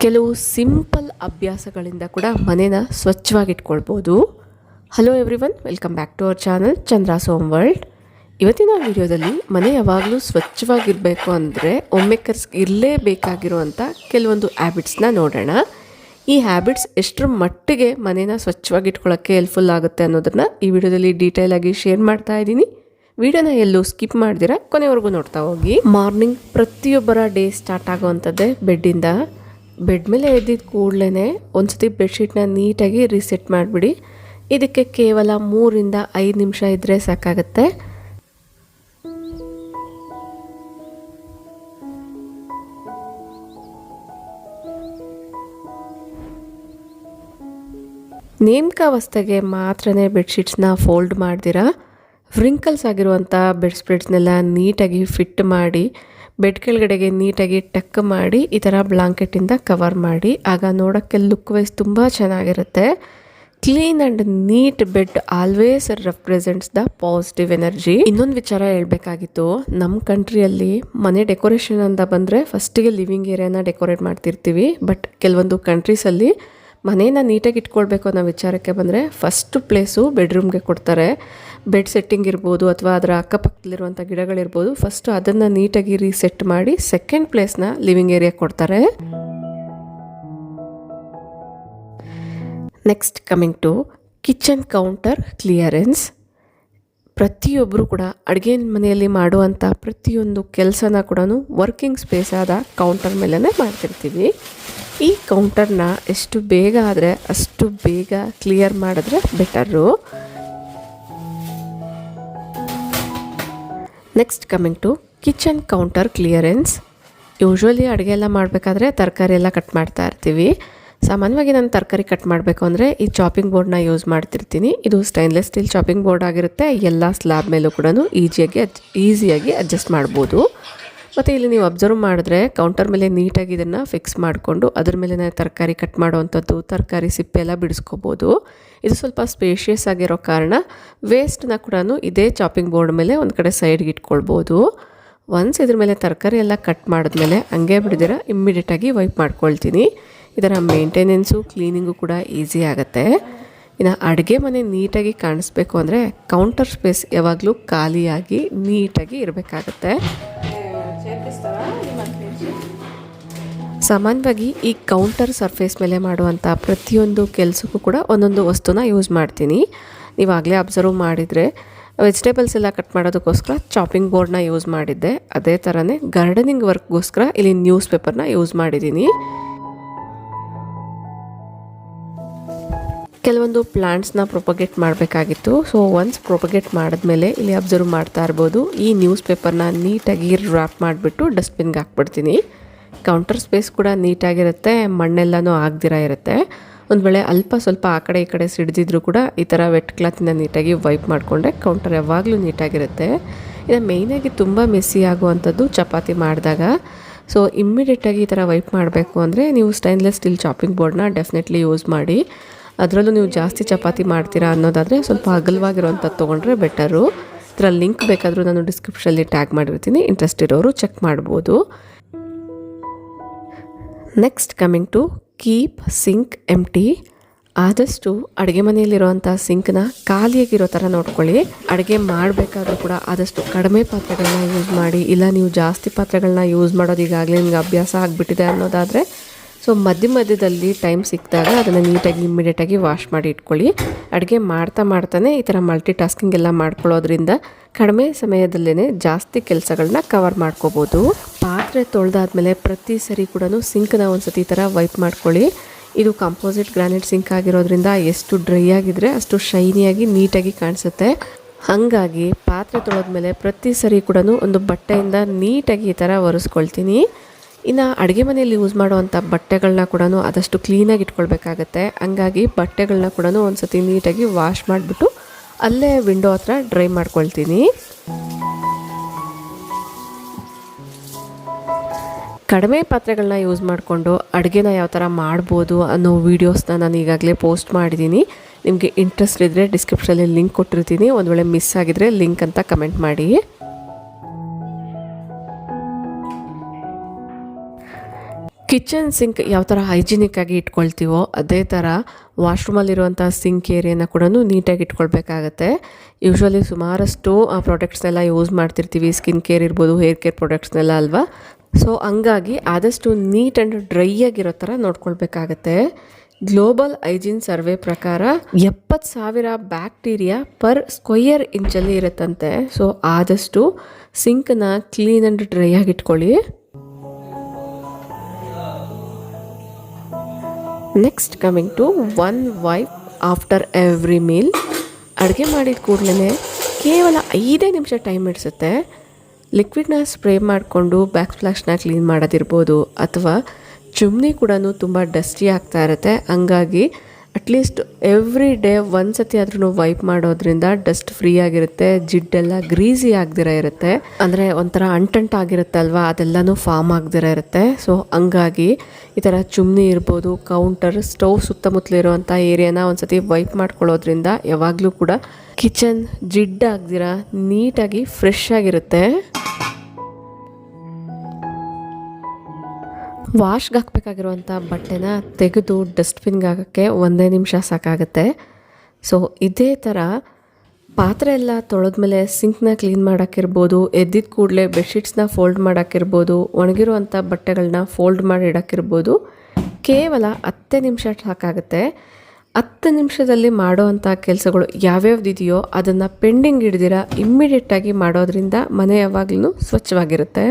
ಕೆಲವು ಸಿಂಪಲ್ ಅಭ್ಯಾಸಗಳಿಂದ ಕೂಡ ಮನೇನ ಸ್ವಚ್ಛವಾಗಿಟ್ಕೊಳ್ಬೋದು. Hello everyone, welcome back to our channel Chandra's home world. ಇವತ್ತಿನ ವಿಡಿಯೋದಲ್ಲಿ ಮನೆ ಯಾವಾಗಲೂ ಸ್ವಚ್ಛವಾಗಿರಬೇಕು ಅಂದರೆ ಒಮ್ಮೆ ಇರಲೇಬೇಕಾಗಿರುವಂಥ ಕೆಲವೊಂದು ಹ್ಯಾಬಿಟ್ಸ್ನ ನೋಡೋಣ. ಈ ಹ್ಯಾಬಿಟ್ಸ್ ಎಷ್ಟರ ಮಟ್ಟಿಗೆ ಮನೇನ ಸ್ವಚ್ಛವಾಗಿಟ್ಕೊಳ್ಳೋಕ್ಕೆ ಹೆಲ್ಪ್ಫುಲ್ ಆಗುತ್ತೆ ಅನ್ನೋದನ್ನು ಈ ವಿಡಿಯೋದಲ್ಲಿ ಡೀಟೇಲ್ ಆಗಿ ಶೇರ್ ಮಾಡ್ತಾ ಇದ್ದೀನಿ. ವಿಡಿಯೋನ ಎಲ್ಲೂ ಸ್ಕಿಪ್ ಮಾಡ್ದಿರಾ ಕೊನೆವರೆಗೂ ನೋಡ್ತಾ ಹೋಗಿ. ಮಾರ್ನಿಂಗ್ ಪ್ರತಿಯೊಬ್ಬರ ಡೇ ಸ್ಟಾರ್ಟ್ ಆಗೋವಂಥದ್ದೇ ಬೆಡ್ಡಿಂದ. ಬೆಡ್ ಮೇಲೆ ಎದ್ದಿದ್ದ ಕೂಡಲೇ ಒಂದ್ಸತಿ ಬೆಡ್ಶೀಟ್ನ ನೀಟಾಗಿ ರೀಸೆಟ್ ಮಾಡಿಬಿಡಿ. ಇದಕ್ಕೆ ಕೇವಲ 3ರಿಂದ 5 ನಿಮಿಷ ಇದ್ದರೆ ಸಾಕಾಗುತ್ತೆ. ನೇಮಕಾವಸ್ಥೆಗೆ ಮಾತ್ರನೇ ಬೆಡ್ಶೀಟ್ಸ್ನ ಫೋಲ್ಡ್ ಮಾಡ್ದಿರಾ ವ್ರಿಂಕಲ್ಸ್ ಆಗಿರುವಂಥ ಬೆಡ್ ಸ್ಪ್ರೆಡ್ಸ್ನೆಲ್ಲ ನೀಟಾಗಿ ಫಿಟ್ ಮಾಡಿ ಬೆಡ್ ಕೆಳಗಡೆಗೆ ನೀಟಾಗಿ ಟಕ್ ಮಾಡಿ ಈ ಥರ ಬ್ಲಾಂಕೆಟಿಂದ ಕವರ್ ಮಾಡಿ. ಆಗ ನೋಡೋಕ್ಕೆ ಲುಕ್ ವೈಸ್ ತುಂಬ ಚೆನ್ನಾಗಿರುತ್ತೆ. Clean and neat bed always represents the positive energy. ಇನ್ನೊಂದು ವಿಚಾರ ಹೇಳ್ಬೇಕಾಗಿತ್ತು, ನಮ್ಮ ಕಂಟ್ರಿಯಲ್ಲಿ ಮನೆ ಡೆಕೋರೇಷನ್ ಅಂತ ಬಂದರೆ ಫಸ್ಟಿಗೆ ಲಿವಿಂಗ್ ಏರಿಯಾನ ಡೆಕೋರೇಟ್ ಮಾಡ್ತಿರ್ತೀವಿ. ಬಟ್ ಕೆಲವೊಂದು ಕಂಟ್ರೀಸಲ್ಲಿ ಮನೇನ ನೀಟಾಗಿ ಇಟ್ಕೊಳ್ಬೇಕು ಅನ್ನೋ ವಿಚಾರಕ್ಕೆ ಬಂದರೆ ಫಸ್ಟ್ ಪ್ಲೇಸು ಬೆಡ್ರೂಮ್ಗೆ ಕೊಡ್ತಾರೆ. ಬೆಡ್ ಸೆಟ್ಟಿಂಗ್ ಇರ್ಬೋದು ಅಥವಾ ಅದರ ಅಕ್ಕಪಕ್ಕದಲ್ಲಿರುವಂಥ ಗಿಡಗಳಿರ್ಬೋದು, ಫಸ್ಟು ಅದನ್ನು ನೀಟಾಗಿ ರೀಸೆಟ್ ಮಾಡಿ ಸೆಕೆಂಡ್ ಪ್ಲೇಸ್ನ ಲಿವಿಂಗ್ ಏರಿಯಾ ಕೊಡ್ತಾರೆ. Next coming to kitchen counter clearance. ಪ್ರತಿಯೊಬ್ಬರು ಕೂಡ ಅಡುಗೆ ಮನೆಯಲ್ಲಿ ಮಾಡುವಂಥ ಪ್ರತಿಯೊಂದು ಕೆಲಸನ ಕೂಡ ವರ್ಕಿಂಗ್ ಸ್ಪೇಸ್ ಆದ ಕೌಂಟರ್ ಮೇಲೇ ಮಾಡ್ತಿರ್ತೀವಿ. ಈ ಕೌಂಟರ್ನ ಎಷ್ಟು ಬೇಗ ಆದರೆ ಅಷ್ಟು ಬೇಗ ಕ್ಲಿಯರ್ ಮಾಡಿದ್ರೆ better. Next coming to kitchen counter clearance. Usually ಅಡುಗೆ ಎಲ್ಲ ಮಾಡಬೇಕಾದ್ರೆ ತರಕಾರಿ ಎಲ್ಲ ಕಟ್ ಮಾಡ್ತಾ ಇರ್ತೀವಿ. ಸಾಮಾನ್ಯವಾಗಿ ನಾನು ತರಕಾರಿ ಕಟ್ ಮಾಡಬೇಕು ಅಂದರೆ ಈ ಚಾಪಿಂಗ್ ಬೋರ್ಡ್ನ ಯೂಸ್ ಮಾಡ್ತಿರ್ತೀನಿ. ಇದು ಸ್ಟೈನ್ಲೆಸ್ ಸ್ಟೀಲ್ ಚಾಪಿಂಗ್ ಬೋರ್ಡ್ ಆಗಿರುತ್ತೆ. ಎಲ್ಲ ಸ್ಲ್ಯಾಬ್ ಮೇಲೂ ಕೂಡ ಈಸಿಯಾಗಿ ಅಡ್ಜಸ್ಟ್ ಮಾಡ್ಬೋದು. ಮತ್ತು ಇಲ್ಲಿ ನೀವು ಅಬ್ಸರ್ವ್ ಮಾಡಿದ್ರೆ ಕೌಂಟರ್ ಮೇಲೆ ನೀಟಾಗಿ ಇದನ್ನು ಫಿಕ್ಸ್ ಮಾಡಿಕೊಂಡು ಅದ್ರ ಮೇಲೆ ತರಕಾರಿ ಕಟ್ ಮಾಡೋವಂಥದ್ದು, ತರಕಾರಿ ಸಿಪ್ಪೆ ಎಲ್ಲ ಬಿಡಿಸ್ಕೋಬೋದು. ಇದು ಸ್ವಲ್ಪ ಸ್ಪೇಷಿಯಸ್ ಆಗಿರೋ ಕಾರಣ ವೇಸ್ಟನ್ನ ಕೂಡ ಇದೇ ಚಾಪಿಂಗ್ ಬೋರ್ಡ್ ಮೇಲೆ ಒಂದು ಕಡೆ ಸೈಡ್ಗೆ ಇಟ್ಕೊಳ್ಬೋದು. ಒನ್ಸ್ ಇದ್ರ ಮೇಲೆ ತರಕಾರಿ ಎಲ್ಲ ಕಟ್ ಮಾಡಿದ್ಮೇಲೆ ಹಂಗೆ ಬಿಡಿದಿರ ಇಮ್ಮಿಡಿಯೇಟಾಗಿ ವೈಪ್ ಮಾಡ್ಕೊಳ್ತೀನಿ. ಇದರ ಮೇಂಟೆನೆನ್ಸು ಕ್ಲೀನಿಂಗು ಕೂಡ ಈಸಿ ಆಗುತ್ತೆ. ಇನ್ನು ಅಡುಗೆ ಮನೆ ನೀಟಾಗಿ ಕಾಣಿಸ್ಬೇಕು ಅಂದರೆ ಕೌಂಟರ್ ಸ್ಪೇಸ್ ಯಾವಾಗಲೂ ಖಾಲಿಯಾಗಿ ನೀಟಾಗಿ ಇರಬೇಕಾಗತ್ತೆ. ಸಾಮಾನ್ಯವಾಗಿ ಈ ಕೌಂಟರ್ ಸರ್ಫೇಸ್ ಮೇಲೆ ಮಾಡುವಂಥ ಪ್ರತಿಯೊಂದು ಕೆಲಸಕ್ಕೂ ಕೂಡ ಒಂದೊಂದು ವಸ್ತುನ ಯೂಸ್ ಮಾಡ್ತೀನಿ. ನೀವಾಗಲೇ ಅಬ್ಸರ್ವ್ ಮಾಡಿದರೆ ವೆಜಿಟೇಬಲ್ಸ್ ಎಲ್ಲ ಕಟ್ ಮಾಡೋದಕ್ಕೋಸ್ಕರ ಚಾಪಿಂಗ್ ಬೋರ್ಡ್ನ ಯೂಸ್ ಮಾಡಿದ್ದೆ. ಅದೇ ಥರನೇ ಗಾರ್ಡನಿಂಗ್ ವರ್ಕ್ಗೋಸ್ಕರ ಇಲ್ಲಿ ನ್ಯೂಸ್ ಪೇಪರ್ನ ಯೂಸ್ ಮಾಡಿದ್ದೀನಿ. ಕೆಲವೊಂದು ಪ್ಲಾಂಟ್ಸ್ನ ಪ್ರೊಪಗೇಟ್ ಮಾಡಬೇಕಾಗಿತ್ತು. ಸೊ ಒನ್ಸ್ ಪ್ರೊಪಗೇಟ್ ಮಾಡಿದ್ಮೇಲೆ ಇಲ್ಲಿ ಅಬ್ಸರ್ವ್ ಮಾಡ್ತಾ ಇರ್ಬೋದು, ಈ ನ್ಯೂಸ್ ಪೇಪರ್ನ ನೀಟಾಗಿ ರ್ಯಾಪ್ ಮಾಡಿಬಿಟ್ಟು ಡಸ್ಟ್ಬಿನ್ಗೆ ಹಾಕ್ಬಿಡ್ತೀನಿ. ಕೌಂಟರ್ ಸ್ಪೇಸ್ ಕೂಡ ನೀಟಾಗಿರುತ್ತೆ, ಮಣ್ಣೆಲ್ಲನೂ ಆಗದಿರ ಇರುತ್ತೆ. ಒಂದು ವೇಳೆ ಅಲ್ಪ ಸ್ವಲ್ಪ ಆ ಕಡೆ ಈ ಕಡೆ ಸಿಡ್ದಿದ್ರು ಕೂಡ ಈ ಥರ ವೆಟ್ ಕ್ಲಾತಿಂದ ನೀಟಾಗಿ ವೈಪ್ ಮಾಡಿಕೊಂಡ್ರೆ ಕೌಂಟರ್ ಯಾವಾಗಲೂ ನೀಟಾಗಿರುತ್ತೆ. ಇನ್ನು ಮೇಯ್ನಾಗಿ ತುಂಬ ಮೆಸ್ಸಿ ಆಗುವಂಥದ್ದು ಚಪಾತಿ ಮಾಡಿದಾಗ. ಸೊ ಇಮ್ಮಿಡಿಯೇಟಾಗಿ ಈ ಥರ ವೈಪ್ ಮಾಡಬೇಕು ಅಂದರೆ ನೀವು ಸ್ಟೈನ್ಲೆಸ್ ಸ್ಟೀಲ್ ಚಾಪಿಂಗ್ ಬೋರ್ಡ್ನ ಡೆಫಿನೆಟ್ಲಿ ಯೂಸ್ ಮಾಡಿ. ಅದರಲ್ಲೂ ನೀವು ಜಾಸ್ತಿ ಚಪಾತಿ ಮಾಡ್ತೀರಾ ಅನ್ನೋದಾದರೆ ಸ್ವಲ್ಪ ಅಗಲವಾಗಿರೋಂಥದ್ದು ತೊಗೊಂಡ್ರೆ ಬೆಟರು. ಇದರ ಲಿಂಕ್ ಬೇಕಾದರೂ ನಾನು ಡಿಸ್ಕ್ರಿಪ್ಷನಲ್ಲಿ ಟ್ಯಾಗ್ ಮಾಡಿರ್ತೀನಿ, ಇಂಟ್ರೆಸ್ಟ್ ಇರೋರು ಚೆಕ್ ಮಾಡ್ಬೋದು. Next coming to keep sink empty. ಆದಷ್ಟು ಅಡುಗೆ ಮನೆಯಲ್ಲಿರುವಂಥ ಸಿಂಕ್ನ ಖಾಲಿಯಾಗಿರೋ ಥರ ನೋಡ್ಕೊಳ್ಳಿ. ಅಡುಗೆ ಮಾಡಬೇಕಾದ್ರೂ ಕೂಡ ಆದಷ್ಟು ಕಡಿಮೆ ಪಾತ್ರೆಗಳನ್ನ ಯೂಸ್ ಮಾಡಿ. ಇಲ್ಲ ನೀವು ಜಾಸ್ತಿ ಪಾತ್ರೆಗಳನ್ನ ಯೂಸ್ ಮಾಡೋದು ಈಗಾಗಲೇ ನಿಮ್ಗೆ ಅಭ್ಯಾಸ ಆಗಿಬಿಟ್ಟಿದೆ ಅನ್ನೋದಾದರೆ ಸೊ ಮಧ್ಯದಲ್ಲಿ ಟೈಮ್ ಸಿಕ್ಕಿದಾಗ ಅದನ್ನು ನೀಟಾಗಿ ಇಮ್ಮಿಡಿಯೇಟಾಗಿ ವಾಶ್ ಮಾಡಿ ಇಟ್ಕೊಳ್ಳಿ. ಅಡುಗೆ ಮಾಡ್ತಾನೆ ಈ ಥರ ಮಲ್ಟಿ ಟಾಸ್ಕಿಂಗ್ ಎಲ್ಲ ಮಾಡ್ಕೊಳ್ಳೋದ್ರಿಂದ ಕಡಿಮೆ ಸಮಯದಲ್ಲೇ ಜಾಸ್ತಿ ಕೆಲಸಗಳನ್ನ ಕವರ್ ಮಾಡ್ಕೋಬೋದು. ಪಾತ್ರೆ ತೊಳೆದಾದ್ಮೇಲೆ ಪ್ರತಿ ಸರಿ ಕೂಡ ಸಿಂಕ್ನ ಒಂದ್ಸತಿ ಈ ಥರ ವೈಪ್ ಮಾಡ್ಕೊಳ್ಳಿ. ಇದು ಕಂಪೋಸಿಟ್ ಗ್ರಾನೈಟ್ ಸಿಂಕ್ ಆಗಿರೋದ್ರಿಂದ ಎಷ್ಟು ಡ್ರೈ ಆಗಿದ್ರೆ ಅಷ್ಟು ಶೈನಿಯಾಗಿ ನೀಟಾಗಿ ಕಾಣಿಸುತ್ತೆ. ಹಾಗಾಗಿ ಪಾತ್ರೆ ತೊಳೆದ್ಮೇಲೆ ಪ್ರತಿ ಸರಿ ಕೂಡ ಒಂದು ಬಟ್ಟೆಯಿಂದ ನೀಟಾಗಿ ಈ ಥರ ಒರೆಸ್ಕೊಳ್ತೀನಿ. ಇನ್ನು ಅಡುಗೆ ಮನೆಯಲ್ಲಿ ಯೂಸ್ ಮಾಡುವಂಥ ಬಟ್ಟೆಗಳನ್ನ ಕೂಡ ಆದಷ್ಟು ಕ್ಲೀನಾಗಿ ಇಟ್ಕೊಳ್ಬೇಕಾಗತ್ತೆ. ಹಂಗಾಗಿ ಬಟ್ಟೆಗಳನ್ನ ಕೂಡ ಒಂದು ಸತಿ ನೀಟಾಗಿ ವಾಶ್ ಮಾಡಿಬಿಟ್ಟು ಅಲ್ಲೇ ವಿಂಡೋ ಹತ್ರ ಡ್ರೈ ಮಾಡ್ಕೊಳ್ತೀನಿ. ಕಡಿಮೆ ಪಾತ್ರೆಗಳನ್ನ ಯೂಸ್ ಮಾಡಿಕೊಂಡು ಅಡುಗೆನ ಯಾವ ಥರ ಮಾಡ್ಬೋದು ಅನ್ನೋ ವೀಡಿಯೋಸ್ನ ನಾನು ಈಗಾಗಲೇ ಪೋಸ್ಟ್ ಮಾಡಿದ್ದೀನಿ. ನಿಮಗೆ ಇಂಟ್ರೆಸ್ಟ್ ಇದ್ದರೆ ಡಿಸ್ಕ್ರಿಪ್ಷನಲ್ಲಿ ಲಿಂಕ್ ಕೊಟ್ಟಿರ್ತೀನಿ. ಒಂದು ವೇಳೆ ಮಿಸ್ ಆಗಿದ್ರೆ ಲಿಂಕ್ ಅಂತ ಕಮೆಂಟ್ ಮಾಡಿ. ಕಿಚನ್ ಸಿಂಕ್ ಯಾವ ಥರ ಹೈಜಿನಿಕ್ ಆಗಿ ಇಟ್ಕೊಳ್ತೀವೋ ಅದೇ ಥರ ವಾಶ್ರೂಮಲ್ಲಿರುವಂಥ ಸಿಂಕ್ ಏರಿಯಾನ ಕೂಡ ನೀಟಾಗಿ ಇಟ್ಕೊಳ್ಬೇಕಾಗತ್ತೆ. ಯೂಶ್ವಲಿ ಸುಮಾರಷ್ಟು ಆ ಪ್ರಾಡಕ್ಟ್ಸ್ನೆಲ್ಲ ಯೂಸ್ ಮಾಡ್ತಿರ್ತೀವಿ, ಸ್ಕಿನ್ ಕೇರ್ ಇರ್ಬೋದು, ಹೇರ್ ಕೇರ್ ಪ್ರಾಡಕ್ಟ್ಸ್ನೆಲ್ಲ ಅಲ್ವಾ. ಸೊ ಹಂಗಾಗಿ ಆದಷ್ಟು ನೀಟ್ ಆ್ಯಂಡ್ ಡ್ರೈ ಆಗಿರೋ ಥರ ನೋಡ್ಕೊಳ್ಬೇಕಾಗತ್ತೆ. ಗ್ಲೋಬಲ್ ಹೈಜೀನ್ ಸರ್ವೆ ಪ್ರಕಾರ 70,000 ಬ್ಯಾಕ್ಟೀರಿಯಾ ಪರ್ ಸ್ಕ್ವಯರ್ ಇಂಚಲ್ಲಿ ಇರುತ್ತಂತೆ. ಸೊ ಆದಷ್ಟು ಸಿಂಕ್ನ ಕ್ಲೀನ್ ಆ್ಯಂಡ್ ಡ್ರೈ ಆಗಿ ಇಟ್ಕೊಳ್ಳಿ. Next coming to 1 wipe after every meal. ಅಡುಗೆ ಮಾಡಿದ ಕೂಡಲೇ ಕೇವಲ 5 ನಿಮಿಷ ಟೈಮ್ ಹಿಡಿಸುತ್ತೆ. ಲಿಕ್ವಿಡ್ನ ಸ್ಪ್ರೇ ಮಾಡಿಕೊಂಡು ಬ್ಯಾಕ್ ಸ್ಪ್ಲಾಶ್ನ ಕ್ಲೀನ್ ಮಾಡೋದಿರ್ಬೋದು, ಅಥವಾ ಚಿಮ್ನಿ ಕೂಡ ತುಂಬ ಡಸ್ಟಿ ಆಗ್ತಾ ಇರುತ್ತೆ. ಹಂಗಾಗಿ ಅಟ್ಲೀಸ್ಟ್ ಎವ್ರಿ ಡೇ ಒಂದು ಸತಿ ಆದ್ರೂ ವೈಪ್ ಮಾಡೋದ್ರಿಂದ ಡಸ್ಟ್ ಫ್ರೀ ಆಗಿರುತ್ತೆ, ಜಿಡ್ಡೆಲ್ಲ ಗ್ರೀಸಿ ಆಗದಿರ ಇರುತ್ತೆ. ಅಂದರೆ ಒಂಥರ ಅಂಟಂಟಾಗಿರುತ್ತೆ ಅಲ್ವಾ, ಅದೆಲ್ಲನೂ ಫಾರ್ಮ್ ಆಗದಿರ ಇರುತ್ತೆ. ಸೊ ಹಂಗಾಗಿ ಈ ಥರ ಚಿಮ್ನಿ ಇರ್ಬೋದು, ಕೌಂಟರ್, ಸ್ಟವ್ ಸುತ್ತಮುತ್ತಲಿರುವಂಥ ಏರಿಯಾನ ಒಂದು ಸತಿ ವೈಪ್ ಮಾಡ್ಕೊಳ್ಳೋದ್ರಿಂದ ಯಾವಾಗಲೂ ಕೂಡ ಕಿಚನ್ ಜಿಡ್ಡಾಗ್ದಿರ ನೀಟಾಗಿ ಫ್ರೆಶ್ ಆಗಿರುತ್ತೆ. ವಾಶ್ಗೆ ಹಾಕಬೇಕಾಗಿರುವಂಥ ಬಟ್ಟೆನ ತೆಗೆದು ಡಸ್ಟ್ಬಿನ್ಗೆ ಹಾಕೋಕ್ಕೆ 1 ನಿಮಿಷ ಸಾಕಾಗುತ್ತೆ. ಸೊ ಇದೇ ಥರ ಪಾತ್ರೆ ಎಲ್ಲ ತೊಳೆದ್ಮೇಲೆ ಸಿಂಕ್ನ ಕ್ಲೀನ್ ಮಾಡೋಕ್ಕಿರ್ಬೋದು, ಎದ್ದಿದ ಕೂಡಲೇ ಬೆಡ್ಶೀಟ್ಸ್ನ ಫೋಲ್ಡ್ ಮಾಡೋಕ್ಕಿರ್ಬೋದು, ಒಣಗಿರುವಂಥ ಬಟ್ಟೆಗಳನ್ನ ಫೋಲ್ಡ್ ಮಾಡಿ ಇಡೋಕ್ಕಿರ್ಬೋದು, ಕೇವಲ 10 ನಿಮಿಷ ಸಾಕಾಗುತ್ತೆ. 10 ನಿಮಿಷದಲ್ಲಿ ಮಾಡೋವಂಥ ಕೆಲಸಗಳು ಯಾವ್ಯಾವ್ದಿದೆಯೋ ಅದನ್ನು ಪೆಂಡಿಂಗ್ ಹಿಡ್ದಿರ ಇಮ್ಮಿಡಿಯೇಟಾಗಿ ಮಾಡೋದ್ರಿಂದ ಮನೆ ಯಾವಾಗಲೂ ಸ್ವಚ್ಛವಾಗಿರುತ್ತೆ.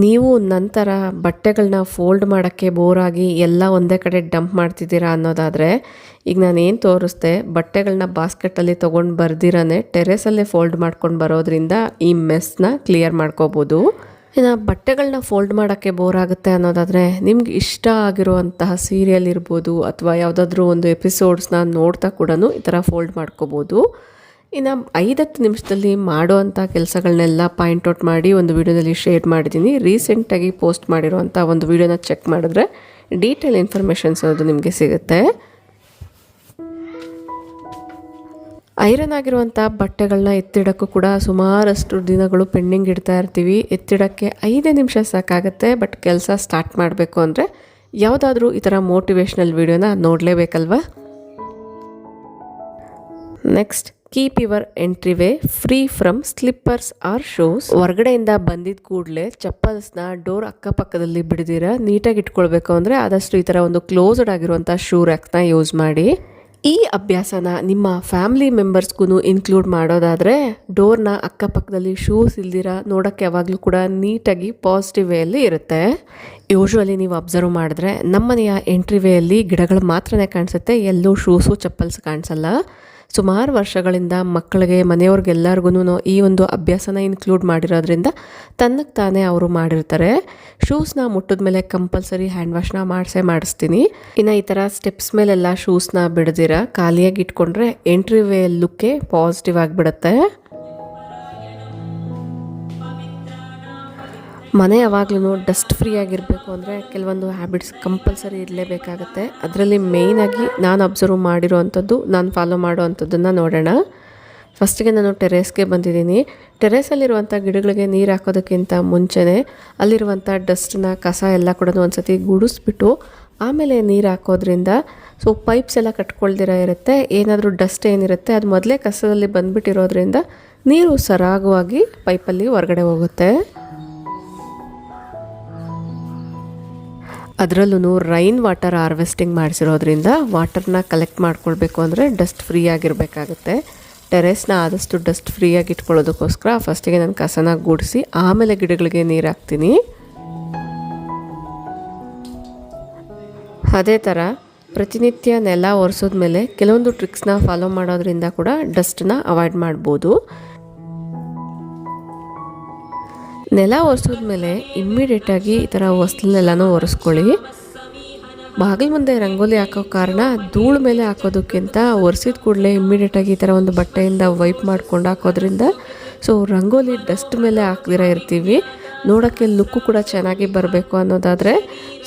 ನೀವು ನಂತರ ಬಟ್ಟೆಗಳನ್ನ ಫೋಲ್ಡ್ ಮಾಡೋಕ್ಕೆ ಬೋರಾಗಿ ಎಲ್ಲ ಒಂದೇ ಕಡೆ ಡಂಪ್ ಮಾಡ್ತಿದ್ದೀರಾ ಅನ್ನೋದಾದರೆ, ಈಗ ನಾನೇನು ತೋರಿಸ್ದೆ ಬಟ್ಟೆಗಳನ್ನ ಬಾಸ್ಕೆಟಲ್ಲಿ ತೊಗೊಂಡು ಬರ್ದಿರೇ ಟೆರೆಸಲ್ಲೇ ಫೋಲ್ಡ್ ಮಾಡ್ಕೊಂಡು ಬರೋದ್ರಿಂದ ಈ ಮೆಸ್ನ ಕ್ಲಿಯರ್ ಮಾಡ್ಕೋಬೋದು. ಇನ್ನು ಬಟ್ಟೆಗಳನ್ನ ಫೋಲ್ಡ್ ಮಾಡೋಕ್ಕೆ ಬೋರ್ ಆಗುತ್ತೆ ಅನ್ನೋದಾದರೆ, ನಿಮ್ಗೆ ಇಷ್ಟ ಆಗಿರುವಂತಹ ಸೀರಿಯಲ್ ಇರ್ಬೋದು ಅಥವಾ ಯಾವುದಾದ್ರೂ ಒಂದು ಎಪಿಸೋಡ್ಸ್ನ ನೋಡ್ತಾ ಕೂಡ ಈ ಥರ ಫೋಲ್ಡ್ ಮಾಡ್ಕೋಬೋದು. ಇನ್ನು 5-10 ನಿಮಿಷದಲ್ಲಿ ಮಾಡುವಂಥ ಕೆಲಸಗಳನ್ನೆಲ್ಲ ಪಾಯಿಂಟ್ ಔಟ್ ಮಾಡಿ ಒಂದು ವಿಡಿಯೋದಲ್ಲಿ ಶೇರ್ ಮಾಡಿದ್ದೀನಿ. ರೀಸೆಂಟಾಗಿ ಪೋಸ್ಟ್ ಮಾಡಿರುವಂಥ ಒಂದು ವಿಡಿಯೋನ ಚೆಕ್ ಮಾಡಿದ್ರೆ ಡೀಟೇಲ್ ಇನ್ಫಾರ್ಮೇಷನ್ಸ್ ಅನ್ನೋದು ನಿಮಗೆ ಸಿಗುತ್ತೆ. ಐರನ್ ಆಗಿರುವಂಥ ಬಟ್ಟೆಗಳನ್ನ ಎತ್ತಿಡೋಕ್ಕೂ ಕೂಡ ಸುಮಾರಷ್ಟು ದಿನಗಳು ಪೆಂಡಿಂಗ್ ಇಡ್ತಾ ಇರ್ತೀವಿ. ಎತ್ತಿಡೋಕ್ಕೆ 5 ನಿಮಿಷ ಸಾಕಾಗುತ್ತೆ. ಬಟ್ ಕೆಲಸ ಸ್ಟಾರ್ಟ್ ಮಾಡಬೇಕು ಅಂದರೆ ಯಾವುದಾದ್ರೂ ಈ ಥರ ಮೋಟಿವೇಶ್ನಲ್ ವಿಡಿಯೋನ ನೋಡಲೇಬೇಕಲ್ವ. Next, keep your entryway free from slippers or shoes. ಹೊರಗಡೆಯಿಂದ ಬಂದಿದ್ದ ಕೂಡಲೇ ಚಪ್ಪಲ್ಸ್ನ ಡೋರ್ ಅಕ್ಕಪಕ್ಕದಲ್ಲಿ ಬಿಡದಿರ ನೀಟಾಗಿ ಇಟ್ಕೊಳ್ಬೇಕು ಅಂದರೆ ಆದಷ್ಟು ಈ ಥರ ಒಂದು ಕ್ಲೋಸ್ಡ್ ಆಗಿರುವಂಥ ಶೂ ರ್ಯಾಕ್ನ ಯೂಸ್ ಮಾಡಿ. ಈ ಅಭ್ಯಾಸನ ನಿಮ್ಮ ಫ್ಯಾಮಿಲಿ ಮೆಂಬರ್ಸ್ಗೂ ಇನ್ಕ್ಲೂಡ್ ಮಾಡೋದಾದರೆ ಡೋರ್ನ ಅಕ್ಕಪಕ್ಕದಲ್ಲಿ ಶೂಸ್ ಇಲ್ದಿರ ನೋಡೋಕ್ಕೆ ಯಾವಾಗಲೂ ಕೂಡ ನೀಟಾಗಿ ಪಾಸಿಟಿವ್ ವೇಯಲ್ಲಿ ಇರುತ್ತೆ. ಯೂಶ್ವಲಿ ನೀವು ಅಬ್ಸರ್ವ್ ಮಾಡಿದ್ರೆ ನಮ್ಮನೆಯ ಎಂಟ್ರಿವೇಯಲ್ಲಿ ಗಿಡಗಳು ಮಾತ್ರನೇ ಕಾಣಿಸುತ್ತೆ, ಎಲ್ಲೂ ಶೂಸು ಚಪ್ಪಲ್ಸ್ ಕಾಣಿಸಲ್ಲ. ಸುಮಾರು ವರ್ಷಗಳಿಂದ ಮಕ್ಕಳಿಗೆ, ಮನೆಯವ್ರಿಗೆಲ್ಲರಿಗೂ ಈ ಒಂದು ಅಭ್ಯಾಸನ ಇನ್ಕ್ಲೂಡ್ ಮಾಡಿರೋದ್ರಿಂದ ತನ್ನಕ್ಕೆ ತಾನೇ ಅವರು ಮಾಡಿರ್ತಾರೆ. ಶೂಸ್ನ ಮುಟ್ಟಿದ ಮೇಲೆ ಕಂಪಲ್ಸರಿ ಹ್ಯಾಂಡ್ ವಾಶ್ನ ಮಾಡಿಸ್ತೀನಿ. ಇನ್ನು ಈ ಥರ ಸ್ಟೆಪ್ಸ್ ಮೇಲೆಲ್ಲ ಶೂಸ್ನ ಬಿಡದಿರ ಖಾಲಿಯಾಗಿ ಇಟ್ಕೊಂಡ್ರೆ ಎಂಟ್ರಿ ವೇ ಲುಕ್ಕೆ ಪಾಸಿಟಿವ್ ಆಗಿಬಿಡುತ್ತೆ. ಮನೆ ಯಾವಾಗ್ಲೂ ಡಸ್ಟ್ ಫ್ರೀ ಆಗಿರಬೇಕು ಅಂದರೆ ಕೆಲವೊಂದು ಹ್ಯಾಬಿಟ್ಸ್ ಕಂಪಲ್ಸರಿ ಇರಲೇಬೇಕಾಗತ್ತೆ. ಅದರಲ್ಲಿ ಮೇಯ್ನಾಗಿ ನಾನು ಅಬ್ಸರ್ವ್ ಮಾಡಿರೋವಂಥದ್ದು, ನಾನು ಫಾಲೋ ಮಾಡೋ ಅಂಥದ್ದನ್ನು ನೋಡೋಣ. ಫಸ್ಟಿಗೆ ನಾನು ಟೆರೇಸ್ಗೆ ಬಂದಿದ್ದೀನಿ. ಟೆರೇಸಲ್ಲಿರುವಂಥ ಗಿಡಗಳಿಗೆ ನೀರು ಹಾಕೋದಕ್ಕಿಂತ ಮುಂಚೆನೇ ಅಲ್ಲಿರುವಂಥ ಡಸ್ಟನ್ನ, ಕಸ ಎಲ್ಲ ಕೂಡ ಒಂದು ಸತಿ ಗುಡಿಸ್ಬಿಟ್ಟು ಆಮೇಲೆ ನೀರು ಹಾಕೋದ್ರಿಂದ ಸೊ ಪೈಪ್ಸ್ ಎಲ್ಲ ಕಟ್ಕೊಳ್ದಿರ ಇರುತ್ತೆ. ಏನಾದರೂ ಡಸ್ಟ್ ಏನಿರುತ್ತೆ ಅದು ಮೊದಲೇ ಕಸದಲ್ಲಿ ಬಂದುಬಿಟ್ಟಿರೋದ್ರಿಂದ ನೀರು ಸರಾಗವಾಗಿ ಪೈಪಲ್ಲಿ ಹೊರಗಡೆ ಹೋಗುತ್ತೆ. ಅದರಲ್ಲೂ ರೈನ್ ವಾಟರ್ ಹಾರ್ವೆಸ್ಟಿಂಗ್ ಮಾಡಿಸಿರೋದ್ರಿಂದ ವಾಟರ್ನ ಕಲೆಕ್ಟ್ ಮಾಡ್ಕೊಳ್ಬೇಕು ಅಂದರೆ ಡಸ್ಟ್ ಫ್ರೀ ಆಗಿರಬೇಕಾಗುತ್ತೆ. ಟೆರೇಸ್ನ ಆದಷ್ಟು ಡಸ್ಟ್ ಫ್ರೀಯಾಗಿ ಇಟ್ಕೊಳ್ಳೋದಕ್ಕೋಸ್ಕರ ಫಸ್ಟಿಗೆ ನಾನು ಕಸನ ಗುಡಿಸಿ ಆಮೇಲೆ ಗಿಡಗಳಿಗೆ ನೀರು ಹಾಕ್ತೀನಿ. ಅದೇ ಥರ ಪ್ರತಿನಿತ್ಯ ನೆಲ ಒರೆಸೋದ್ಮೇಲೆ ಕೆಲವೊಂದು ಟ್ರಿಕ್ಸ್ನ ಫಾಲೋ ಮಾಡೋದ್ರಿಂದ ಕೂಡ ಡಸ್ಟನ್ನ ಅವಾಯ್ಡ್ ಮಾಡ್ಬೋದು. ನೆಲ ಒರೆಸೋದ್ಮೇಲೆ ಇಮ್ಮಿಡಿಯೇಟಾಗಿ ಈ ಥರ ಹೊಸ್ಲನ್ನೆಲ್ಲನೂ ಒರೆಸ್ಕೊಳ್ಳಿ. ಬಾಗಿಲು ಮುಂದೆ ರಂಗೋಲಿ ಹಾಕೋ ಕಾರಣ ಧೂಳು ಮೇಲೆ ಹಾಕೋದಕ್ಕಿಂತ ಒರೆಸಿದ ಕೂಡಲೇ ಇಮ್ಮಿಡಿಯೇಟಾಗಿ ಈ ಥರ ಒಂದು ಬಟ್ಟೆಯಿಂದ ವೈಪ್ ಮಾಡ್ಕೊಂಡು ಹಾಕೋದ್ರಿಂದ ಸೊ ರಂಗೋಲಿ ಡಸ್ಟ್ ಮೇಲೆ ಹಾಕ್ದಿರ ಇರ್ತೀವಿ. ನೋಡೋಕ್ಕೆ ಲುಕ್ಕು ಕೂಡ ಚೆನ್ನಾಗಿ ಬರಬೇಕು ಅನ್ನೋದಾದರೆ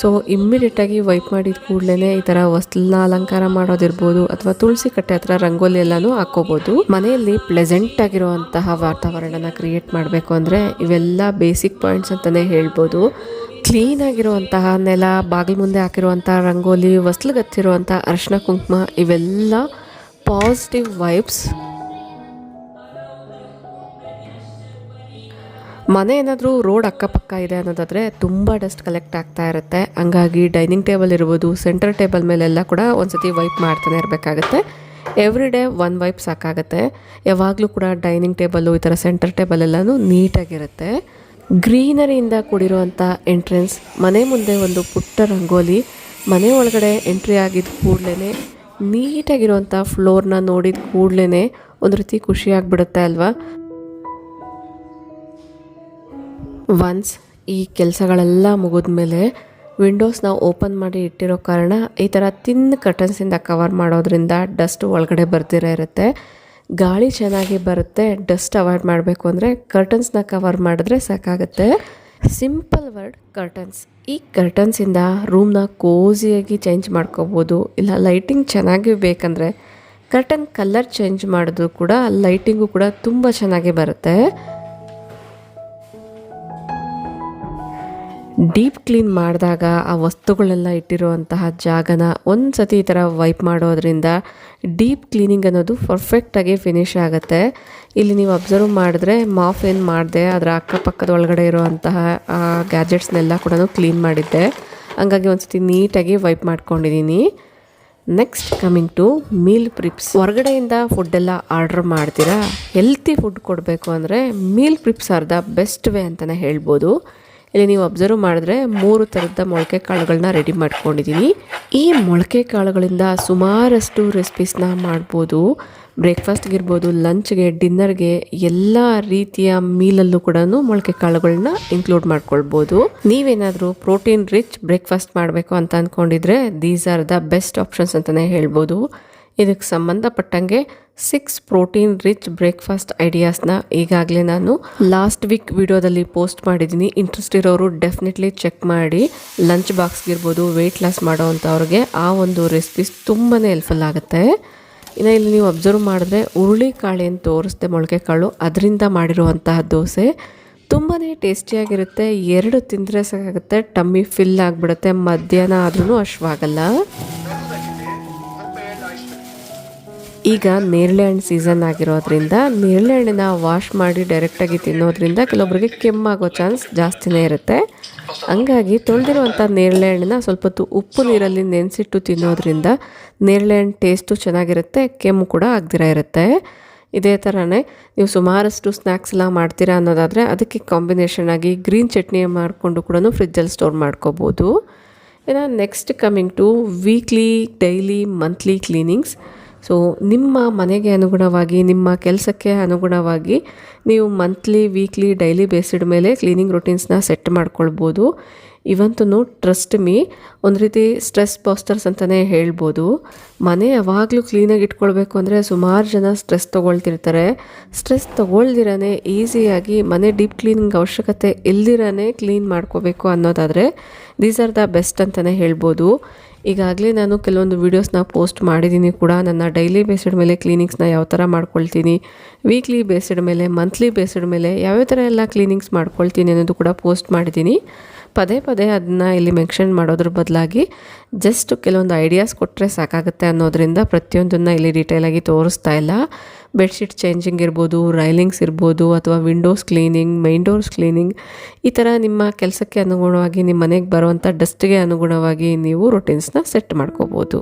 ಸೊ ಇಮ್ಮಿಡಿಯೇಟಾಗಿ ವೈಪ್ ಮಾಡಿದ ಕೂಡಲೇ ಈ ಥರ ವಸ್ತುನ ಅಲಂಕಾರ ಮಾಡೋದಿರ್ಬೋದು ಅಥವಾ ತುಳಸಿ ಕಟ್ಟೆ ಹತ್ರ ರಂಗೋಲಿ ಎಲ್ಲನೂ ಹಾಕೋಬೋದು. ಮನೆಯಲ್ಲಿ ಪ್ಲೆಸೆಂಟ್ ಆಗಿರುವಂತಹ ವಾತಾವರಣನ ಕ್ರಿಯೇಟ್ ಮಾಡಬೇಕು ಅಂದರೆ ಇವೆಲ್ಲ ಬೇಸಿಕ್ ಪಾಯಿಂಟ್ಸ್ ಅಂತಲೇ ಹೇಳ್ಬೋದು. ಕ್ಲೀನಾಗಿರುವಂತಹ ನೆಲ, ಬಾಗಿಲು ಮುಂದೆ ಹಾಕಿರುವಂಥ ರಂಗೋಲಿ, ಹೊಸ್ಲಿಗತ್ತಿರುವಂಥ ಅರಿಶಿನ ಕುಂಕುಮ ಇವೆಲ್ಲ ಪಾಸಿಟಿವ್ ವೈಬ್ಸ್. ಮನೆ ಏನಾದರೂ ರೋಡ್ ಅಕ್ಕಪಕ್ಕ ಇದೆ ಅನ್ನೋದಾದರೆ ತುಂಬ ಡಸ್ಟ್ ಕಲೆಕ್ಟ್ ಆಗ್ತಾ ಇರುತ್ತೆ. ಹಂಗಾಗಿ ಡೈನಿಂಗ್ ಟೇಬಲ್ ಇರ್ಬೋದು, ಸೆಂಟರ್ ಟೇಬಲ್ ಮೇಲೆಲ್ಲ ಕೂಡ ಒಂದ್ಸತಿ ವೈಪ್ ಮಾಡ್ತಾನೆ ಇರಬೇಕಾಗುತ್ತೆ. ಎವ್ರಿ ಡೇ ಒನ್ ವೈಪ್ ಸಾಕಾಗುತ್ತೆ. ಯಾವಾಗಲೂ ಕೂಡ ಡೈನಿಂಗ್ ಟೇಬಲ್ಲು ಈ ಥರ ಸೆಂಟರ್ ಟೇಬಲ್ ಎಲ್ಲನೂ ನೀಟಾಗಿರುತ್ತೆ. ಗ್ರೀನರಿಯಿಂದ ಕೂಡಿರುವಂಥ ಎಂಟ್ರೆನ್ಸ್, ಮನೆ ಮುಂದೆ ಒಂದು ಪುಟ್ಟ ರಂಗೋಲಿ, ಮನೆ ಒಳಗಡೆ ಎಂಟ್ರಿ ಆಗಿದ್ದ ಕೂಡಲೇ ನೀಟಾಗಿರುವಂಥ ಫ್ಲೋರ್ನ ನೋಡಿದ ಕೂಡಲೇ ಒಂದು ರೀತಿ ಖುಷಿಯಾಗಿಬಿಡುತ್ತೆ ಅಲ್ವಾ. ಒನ್ಸ್ ಈ ಕೆಲಸಗಳೆಲ್ಲ ಮುಗಿದ್ಮೇಲೆ ವಿಂಡೋಸ್ನ ಓಪನ್ ಮಾಡಿ ಇಟ್ಟಿರೋ ಕಾರಣ ಈ ಥರ ತಿನ್ ಕರ್ಟನ್ಸಿಂದ ಕವರ್ ಮಾಡೋದ್ರಿಂದ ಡಸ್ಟ್ ಒಳಗಡೆ ಬರ್ದಿರ ಇರುತ್ತೆ. ಗಾಳಿ ಚೆನ್ನಾಗಿ ಬರುತ್ತೆ. ಡಸ್ಟ್ ಅವಾಯ್ಡ್ ಮಾಡಬೇಕು ಅಂದರೆ ಕರ್ಟನ್ಸ್ನ ಕವರ್ ಮಾಡಿದ್ರೆ ಸಾಕಾಗುತ್ತೆ. Simple word curtains. ಈ ಕರ್ಟನ್ಸಿಂದ ರೂಮ್ನ ಕೋಸಿಯಾಗಿ ಚೇಂಜ್ ಮಾಡ್ಕೋಬೋದು. ಇಲ್ಲ ಲೈಟಿಂಗ್ ಚೆನ್ನಾಗಿ ಬೇಕಂದರೆ ಕರ್ಟನ್ ಕಲರ್ ಚೇಂಜ್ ಮಾಡಿದ್ರು ಕೂಡ ಲೈಟಿಂಗು ಕೂಡ ತುಂಬ ಚೆನ್ನಾಗಿ ಬರುತ್ತೆ. ಡೀಪ್ ಕ್ಲೀನ್ ಮಾಡಿದಾಗ ಆ ವಸ್ತುಗಳೆಲ್ಲ ಇಟ್ಟಿರುವಂತಹ ಜಾಗನ ಒಂದು ಸತಿ ಈ ಥರ ವೈಪ್ ಮಾಡೋದ್ರಿಂದ ಡೀಪ್ ಕ್ಲೀನಿಂಗ್ ಅನ್ನೋದು ಪರ್ಫೆಕ್ಟಾಗಿ ಫಿನಿಶ್ ಆಗುತ್ತೆ. ಇಲ್ಲಿ ನೀವು ಅಬ್ಸರ್ವ್ ಮಾಡಿದ್ರೆ ಮಾಫ್ ಏನು ಮಾಡಿದೆ, ಅದರ ಅಕ್ಕಪಕ್ಕದ ಒಳಗಡೆ ಇರುವಂತಹ ಗ್ಯಾಜೆಟ್ಸ್ನೆಲ್ಲ ಕೂಡ ಕ್ಲೀನ್ ಮಾಡಿದ್ದೆ. ಹಂಗಾಗಿ ಒಂದು ಸತಿ ನೀಟಾಗಿ ವೈಪ್ ಮಾಡ್ಕೊಂಡಿದ್ದೀನಿ. Next coming to meal preps. ಹೊರಗಡೆಯಿಂದ ಫುಡ್ಡೆಲ್ಲ ಆರ್ಡ್ರ್ ಮಾಡ್ತೀರಾ, ಹೆಲ್ತಿ ಫುಡ್ ಕೊಡಬೇಕು ಅಂದರೆ meal preps are the best way ಅಂತಲೇ ಹೇಳ್ಬೋದು. ಇಲ್ಲಿ ನೀವು ಅಬ್ಸರ್ವ್ ಮಾಡಿದ್ರೆ 3 ಥರದ ಮೊಳಕೆ ಕಾಳುಗಳನ್ನ ರೆಡಿ ಮಾಡ್ಕೊಂಡಿದ್ದೀನಿ. ಈ ಮೊಳಕೆ ಕಾಳುಗಳಿಂದ ಸುಮಾರಷ್ಟು ರೆಸಿಪೀಸ್ನ ಮಾಡ್ಬೋದು. ಬ್ರೇಕ್ಫಾಸ್ಟ್ಗಿರ್ಬೋದು, ಲಂಚ್ಗೆ, ಡಿನ್ನರ್ಗೆ, ಎಲ್ಲ ರೀತಿಯ ಮೀಲಲ್ಲೂ ಕೂಡ ಮೊಳಕೆ ಕಾಳುಗಳನ್ನ ಇನ್ಕ್ಲೂಡ್ ಮಾಡ್ಕೊಳ್ಬೋದು. ನೀವೇನಾದರೂ ಪ್ರೋಟೀನ್ ರಿಚ್ ಬ್ರೇಕ್ಫಾಸ್ಟ್ ಮಾಡಬೇಕು ಅಂತ ಅಂದ್ಕೊಂಡಿದ್ರೆ these are the best options ಅಂತಲೇ ಹೇಳ್ಬೋದು. ಇದಕ್ಕೆ ಸಂಬಂಧಪಟ್ಟಂಗೆ 6 ಪ್ರೋಟೀನ್ ರಿಚ್ ಬ್ರೇಕ್ಫಾಸ್ಟ್ ಐಡಿಯಾಸ್ನ ಈಗಾಗಲೇ ನಾನು ಲಾಸ್ಟ್ ವೀಕ್ ವಿಡಿಯೋದಲ್ಲಿ ಪೋಸ್ಟ್ ಮಾಡಿದ್ದೀನಿ. ಇಂಟ್ರೆಸ್ಟ್ ಇರೋರು ಡೆಫಿನೆಟ್ಲಿ ಚೆಕ್ ಮಾಡಿ. ಲಂಚ್ ಬಾಕ್ಸ್ಗಿರ್ಬೋದು, ವೆಯ್ಟ್ ಲಾಸ್ ಮಾಡೋವಂಥವ್ರಿಗೆ ಆ ಒಂದು ರೆಸಿಪೀಸ್ ತುಂಬಾ ಹೆಲ್ಪ್ಫುಲ್ ಆಗುತ್ತೆ. ಇನ್ನು ಇಲ್ಲಿ ನೀವು ಅಬ್ಸರ್ವ್ ಮಾಡಿದ್ರೆ ಹುರುಳಿಕಾಳು ಏನು ತೋರಿಸ್ದೆ ಮೊಳಕೆ ಕಾಳು, ಅದರಿಂದ ಮಾಡಿರುವಂತಹ ದೋಸೆ ತುಂಬಾ ಟೇಸ್ಟಿಯಾಗಿರುತ್ತೆ. 2 ತಿಂದರೆ ಸಾಕಾಗುತ್ತೆ, ಟಮ್ಮಿ ಫಿಲ್ ಆಗಿಬಿಡುತ್ತೆ. ಮಧ್ಯಾಹ್ನ ಆದ್ರೂ ಹಶ್ವಾಗಲ್ಲ. ಈಗ ನೇರಳೆ ಹಣ್ಣು ಸೀಸನ್ ಆಗಿರೋದ್ರಿಂದ ನೇರಳೆ ಹಣ್ಣನ್ನ ವಾಶ್ ಮಾಡಿ ಡೈರೆಕ್ಟಾಗಿ ತಿನ್ನೋದ್ರಿಂದ ಕೆಲವೊಬ್ಬರಿಗೆ ಕೆಮ್ಮಾಗೋ ಚಾನ್ಸ್ ಜಾಸ್ತಿನೇ ಇರುತ್ತೆ. ಹಂಗಾಗಿ ತೊಳೆದಿರುವಂಥ ನೇರಳೆ ಹಣ್ಣನ್ನ ಸ್ವಲ್ಪ ಹೊತ್ತು ಉಪ್ಪು ನೀರಲ್ಲಿ ನೆನೆಸಿಟ್ಟು ತಿನ್ನೋದ್ರಿಂದ ನೇರಳೆ ಹಣ್ಣು ಟೇಸ್ಟು ಚೆನ್ನಾಗಿರುತ್ತೆ, ಕೆಮ್ಮು ಕೂಡ ಆಗದಿರ ಇರುತ್ತೆ. ಇದೇ ಥರನೇ ನೀವು ಸುಮಾರಷ್ಟು ಸ್ನ್ಯಾಕ್ಸ್ ಎಲ್ಲ ಮಾಡ್ತೀರಾ ಅನ್ನೋದಾದರೆ ಅದಕ್ಕೆ ಕಾಂಬಿನೇಷನ್ ಆಗಿ ಗ್ರೀನ್ ಚಟ್ನಿ ಮಾಡಿಕೊಂಡು ಕೂಡ ಫ್ರಿಜ್ಜಲ್ಲಿ ಸ್ಟೋರ್ ಮಾಡ್ಕೋಬೋದು. ಇನ್ನು next coming to weekly, daily, monthly cleanings. So ನಿಮ್ಮ ಮನೆಗೆ ಅನುಗುಣವಾಗಿ, ನಿಮ್ಮ ಕೆಲಸಕ್ಕೆ ಅನುಗುಣವಾಗಿ ನೀವು ಮಂತ್ಲಿ, ವೀಕ್ಲಿ, ಡೈಲಿ ಬೇಸಿಡ್ ಮೇಲೆ ಕ್ಲೀನಿಂಗ್ ರೂಟೀನ್ಸ್ನ ಸೆಟ್ ಮಾಡ್ಕೊಳ್ಬೋದು. ಇವಂತೂ ಟ್ರಸ್ಟ್ ಮೀ ಒಂದು ರೀತಿ ಸ್ಟ್ರೆಸ್ ಬಸ್ಟರ್ಸ್ ಅಂತಲೇ ಹೇಳ್ಬೋದು. ಮನೆ ಯಾವಾಗಲೂ ಕ್ಲೀನಾಗಿ ಇಟ್ಕೊಳ್ಬೇಕು ಅಂದರೆ ಸುಮಾರು ಜನ ಸ್ಟ್ರೆಸ್ ತೊಗೊಳ್ತಿರ್ತಾರೆ. ಸ್ಟ್ರೆಸ್ ತೊಗೊಳ್ದಿರೇ ಈಸಿಯಾಗಿ ಮನೆ ಡೀಪ್ ಕ್ಲೀನಿಂಗ್ ಅವಶ್ಯಕತೆ ಇಲ್ದಿರೇ ಕ್ಲೀನ್ ಮಾಡ್ಕೋಬೇಕು ಅನ್ನೋದಾದರೆ ದೀಸ್ ಆರ್ ದ ಬೆಸ್ಟ್ ಅಂತಲೇ ಹೇಳ್ಬೋದು. ಈಗಾಗಲೇ ನಾನು ಕೆಲವೊಂದು ವೀಡಿಯೋಸ್ನ ಪೋಸ್ಟ್ ಮಾಡಿದ್ದೀನಿ ಕೂಡ. ನನ್ನ ಡೈಲಿ ಬೇಸಿಡ್ ಮೇಲೆ ಕ್ಲೀನಿಂಗ್ಸ್ನ ಯಾವ ಥರ ಮಾಡ್ಕೊಳ್ತೀನಿ, ವೀಕ್ಲಿ ಬೇಸಿಡ್ ಮೇಲೆ, ಮಂತ್ಲಿ ಬೇಸಿಡ್ ಮೇಲೆ ಯಾವ್ಯಾವ ಥರ ಎಲ್ಲ ಕ್ಲೀನಿಂಗ್ಸ್ ಮಾಡ್ಕೊಳ್ತೀನಿ ಅನ್ನೋದು ಕೂಡ ಪೋಸ್ಟ್ ಮಾಡಿದ್ದೀನಿ. ಪದೇ ಪದೇ ಅದನ್ನು ಇಲ್ಲಿ ಮೆನ್ಷನ್ ಮಾಡೋದ್ರ ಬದಲಾಗಿ ಜಸ್ಟ್ ಕೆಲವೊಂದು ಐಡಿಯಾಸ್ ಕೊಟ್ಟರೆ ಸಾಕಾಗುತ್ತೆ ಅನ್ನೋದ್ರಿಂದ ಪ್ರತಿಯೊಂದನ್ನು ಇಲ್ಲಿ ಡೀಟೇಲಾಗಿ ತೋರಿಸ್ತಾ ಇಲ್ಲ. ಬೆಡ್ಶೀಟ್ ಚೇಂಜಿಂಗ್ ಇರ್ಬೋದು, ರೈಲಿಂಗ್ಸ್ ಇರ್ಬೋದು, ಅಥವಾ Windows cleaning, main doors cleaning, ಈ ಥರ ನಿಮ್ಮ ಕೆಲಸಕ್ಕೆ ಅನುಗುಣವಾಗಿ, ನಿಮ್ಮ ಮನೆಗೆ ಬರುವಂಥ ಡಸ್ಟ್ಗೆ ಅನುಗುಣವಾಗಿ ನೀವು ರೂಟೀನ್ಸ್ನ ಸೆಟ್ ಮಾಡ್ಕೋಬೋದು.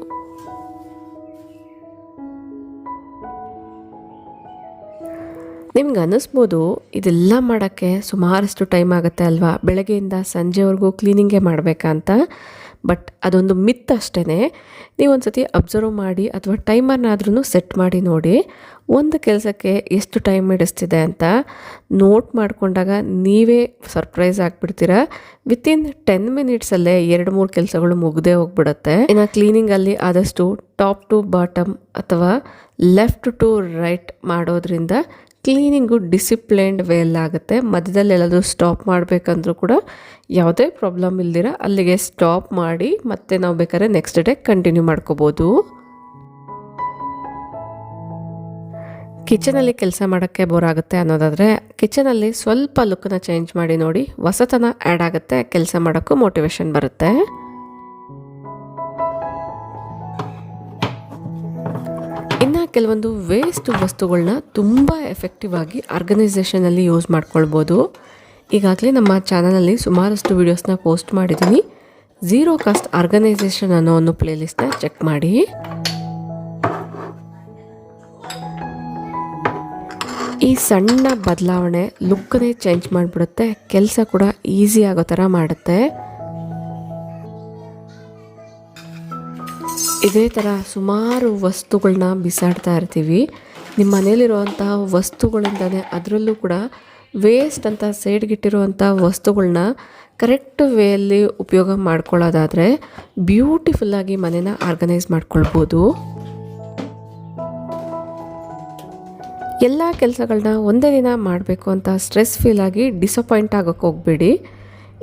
ನಿಮ್ಗೆ ಅನ್ನಿಸ್ಬೋದು ಇದೆಲ್ಲ ಮಾಡೋಕ್ಕೆ ಸುಮಾರಷ್ಟು ಟೈಮ್ ಆಗುತ್ತೆ ಅಲ್ವಾ, ಬೆಳಗ್ಗೆಯಿಂದ ಸಂಜೆವರೆಗೂ ಕ್ಲೀನಿಂಗೇ ಮಾಡಬೇಕಾ ಅಂತ. ಬಟ್ ಅದೊಂದು ಮಿತ್ ಅಷ್ಟೇ. ನೀವು ಒಂದು ಸತಿ ಅಬ್ಸರ್ವ್ ಮಾಡಿ ಅಥವಾ ಟೈಮರ್ನಾದ್ರೂ ಸೆಟ್ ಮಾಡಿ ನೋಡಿ, ಒಂದು ಕೆಲಸಕ್ಕೆ ಎಷ್ಟು ಟೈಮ್ ಹಿಡಿಸ್ತಿದೆ ಅಂತ ನೋಟ್ ಮಾಡಿಕೊಂಡಾಗ ನೀವೇ ಸರ್ಪ್ರೈಸ್ ಆಗಿಬಿಡ್ತೀರ. ವಿತಿನ್ 10 ಮಿನಿಟ್ಸಲ್ಲೇ 2-3 ಕೆಲಸಗಳು ಮುಗ್ದೇ ಹೋಗ್ಬಿಡುತ್ತೆ. ಇನ್ನು ಕ್ಲೀನಿಂಗಲ್ಲಿ ಆದಷ್ಟು ಟಾಪ್ ಟು ಬಾಟಮ್ ಅಥವಾ ಲೆಫ್ಟ್ ಟು ರೈಟ್ ಮಾಡೋದ್ರಿಂದ ಕ್ಲೀನಿಂಗು ಡಿಸಿಪ್ಲೈನ್ಡ್ ವೇಲ್ಲಾಗುತ್ತೆ. ಮಧ್ಯದಲ್ಲಿ ಎಲ್ಲಾದರೂ ಸ್ಟಾಪ್ ಮಾಡಬೇಕಂದ್ರೂ ಕೂಡ ಯಾವುದೇ ಪ್ರಾಬ್ಲಮ್ ಇಲ್ದಿರ ಅಲ್ಲಿಗೆ ಸ್ಟಾಪ್ ಮಾಡಿ ಮತ್ತೆ ನಾವು ಬೇಕಾದ್ರೆ ನೆಕ್ಸ್ಟ್ ಡೇ ಕಂಟಿನ್ಯೂ ಮಾಡ್ಕೋಬೋದು. ಕಿಚನಲ್ಲಿ ಕೆಲಸ ಮಾಡೋಕ್ಕೆ ಬೋರ್ ಆಗುತ್ತೆ ಅನ್ನೋದಾದರೆ ಕಿಚನಲ್ಲಿ ಸ್ವಲ್ಪ ಲುಕ್ಕನ್ನ ಚೇಂಜ್ ಮಾಡಿ ನೋಡಿ, ಹೊಸತನ ಆ್ಯಡ್ ಆಗುತ್ತೆ, ಕೆಲಸ ಮಾಡೋಕ್ಕೂ ಮೋಟಿವೇಶನ್ ಬರುತ್ತೆ. ಇನ್ನು ಕೆಲವೊಂದು ವೇಸ್ಟ್ ವಸ್ತುಗಳನ್ನ ತುಂಬ ಎಫೆಕ್ಟಿವ್ ಆಗಿ ಆರ್ಗನೈಸೇಷನಲ್ಲಿ ಯೂಸ್ ಮಾಡ್ಕೊಳ್ಬೋದು. ಈಗಾಗಲೇ ನಮ್ಮ ಚಾನಲಲ್ಲಿ ಸುಮಾರಷ್ಟು ವೀಡಿಯೋಸ್ನ ಪೋಸ್ಟ್ ಮಾಡಿದ್ದೀನಿ. ಝೀರೋ ಕಾಸ್ಟ್ ಆರ್ಗನೈಸೇಷನ್ ಅನ್ನೋ ಒಂದು ಪ್ಲೇಲಿಸ್ಟ್ನ ಚೆಕ್ ಮಾಡಿ. ಈ ಸಣ್ಣ ಬದಲಾವಣೆ ಲುಕ್ಕನ್ನೇ ಚೇಂಜ್ ಮಾಡಿಬಿಡುತ್ತೆ, ಕೆಲಸ ಕೂಡ ಈಸಿ ಆಗೋ ಥರ ಮಾಡುತ್ತೆ. ಇದೇ ಥರ ಸುಮಾರು ವಸ್ತುಗಳನ್ನ ಬಿಸಾಡ್ತಾ ಇರ್ತೀವಿ. ನಿಮ್ಮ ಮನೇಲಿರುವಂತಹ ವಸ್ತುಗಳಿಂದನೇ ಅದರಲ್ಲೂ ಕೂಡ ವೇಸ್ಟ್ ಅಂತ ಸೈಡ್ಗಿಟ್ಟಿರುವಂಥ ವಸ್ತುಗಳನ್ನ ಕರೆಕ್ಟ್ ವೇಯಲ್ಲಿ ಉಪಯೋಗ ಮಾಡ್ಕೊಳ್ಳೋದಾದರೆ ಬ್ಯೂಟಿಫುಲ್ಲಾಗಿ ಮನೇನ ಆರ್ಗನೈಸ್ ಮಾಡ್ಕೊಳ್ಬೋದು. ಎಲ್ಲ ಕೆಲಸಗಳನ್ನ ಒಂದೇ ದಿನ ಮಾಡಬೇಕು ಅಂತ ಸ್ಟ್ರೆಸ್ ಫೀಲ್ ಆಗಿ ಡಿಸಪಾಯಿಂಟ್ ಆಗೋಕ್ಕೆ ಹೋಗಬೇಡಿ.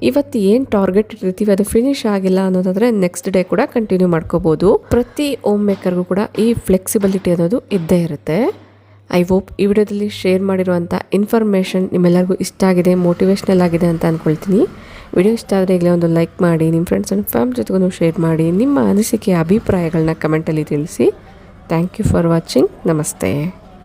ಇವತ್ತು ಏನು ಟಾರ್ಗೆಟ್ ಇಟ್ಟಿರ್ತೀವಿ ಅದು ಫಿನಿಶ್ ಆಗಿಲ್ಲ ಅನ್ನೋದಾದರೆ ನೆಕ್ಸ್ಟ್ ಡೇ ಕೂಡ ಕಂಟಿನ್ಯೂ ಮಾಡ್ಕೋಬೋದು. ಪ್ರತಿ ಹೋಮ್ ಮೇಕರ್ಗೂ ಕೂಡ ಈ ಫ್ಲೆಕ್ಸಿಬಿಲಿಟಿ ಅನ್ನೋದು ಇದ್ದೇ ಇರುತ್ತೆ. ಐ ಹೋಪ್ ಈ ವಿಡಿಯೋದಲ್ಲಿ ಶೇರ್ ಮಾಡಿರುವಂಥ ಇನ್ಫಾರ್ಮೇಷನ್ ನಿಮ್ಮೆಲ್ಲರಿಗೂ ಇಷ್ಟ ಆಗಿದೆ, ಮೋಟಿವೇಶ್ನಲ್ ಆಗಿದೆ ಅಂತ ಅಂದ್ಕೊಳ್ತೀನಿ. ವಿಡಿಯೋ ಇಷ್ಟ ಆದರೆ ಈಗಲೇ ಒಂದು ಲೈಕ್ ಮಾಡಿ, ನಿಮ್ಮ ಫ್ರೆಂಡ್ಸ್ ಆ್ಯಂಡ್ ಫ್ಯಾಮಿಲಿ ಜೊತೆಗೂ ಶೇರ್ ಮಾಡಿ, ನಿಮ್ಮ ಅನಿಸಿಕೆ ಅಭಿಪ್ರಾಯಗಳನ್ನ ಕಮೆಂಟಲ್ಲಿ ತಿಳಿಸಿ. Thank you for watching. ನಮಸ್ತೆ.